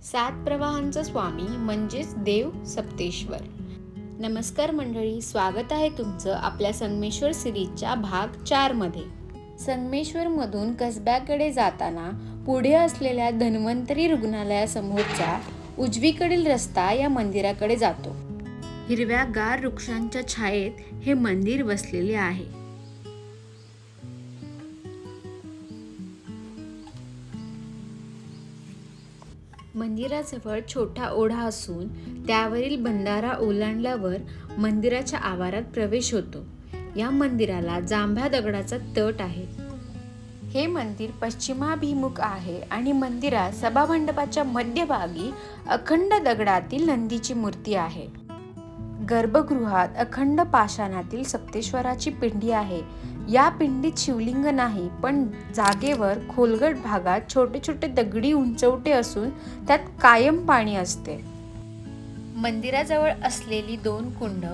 सात प्रवाहांचा स्वामी म्हणजेच देव सप्तेश्वर। नमस्कार मंडळी, स्वागत आहे तुमचं आपल्या संगमेश्वर सिरीजच्या भाग 4 मध्ये। संगमेश्वरमधून कसब्याकडे जाताना पुढे असलेल्या धन्वंतरी रुग्णालयासमोरचा उजवीकडील रस्ता या मंदिराकडे जातो। हिरव्यागार वृक्षांच्या छायेत हे मंदिर वसलेले आहे। मंदिराजवळ छोटा ओढा असून त्यावरील बंधारा ओलांडल्यावर मंदिराच्या आवारात प्रवेश होतो। या मंदिराला जांभ्या दगडाचा तट आहे। हे मंदिर पश्चिमाभिमुख आहे आणि मंदिरात सभामंडपाच्या मध्यभागी अखंड दगडातील नंदीची मूर्ती आहे। गर्भगृहात अखंड पाषाणातील सप्तेश्वराची पिंडी आहे। या पिंडीत शिवलिंग नाही, पण जागेवर खोलगट भागात छोटे छोटे दगडी उंचवटे असून त्यात कायम पाणी असते। मंदिराजवळ असलेली 2 कुंड,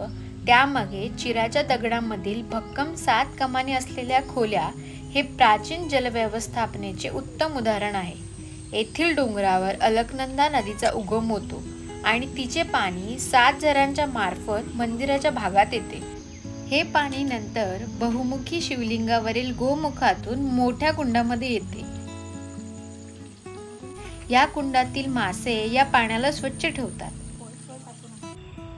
त्यामागे चिराच्या दगडामधील भक्कम 7 कमानी असलेल्या खोल्या हे प्राचीन जलव्यवस्थापनेचे उत्तम उदाहरण आहे। येथील डोंगरावर अलकनंदा नदीचा उगम होतो आणि तिचे पाणी 7 झऱ्यांच्या मार्फत मंदिराच्या भागात येते। हे पाणी नंतर बहुमुखी शिवलिंगावरील गोमुखातून मोठ्या कुंडामध्ये येते। या कुंडातील मासे या पाण्याला स्वच्छ ठेवतात।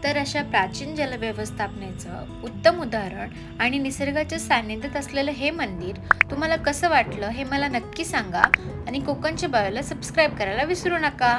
तर अशा प्राचीन जलव्यवस्थापनेचं उत्तम उदाहरण आणि निसर्गाच्या सानिध्यात असलेलं हे मंदिर तुम्हाला कसं वाटलं हे मला नक्की सांगा आणि कोकणच्या बायोला सबस्क्राईब करायला विसरू नका।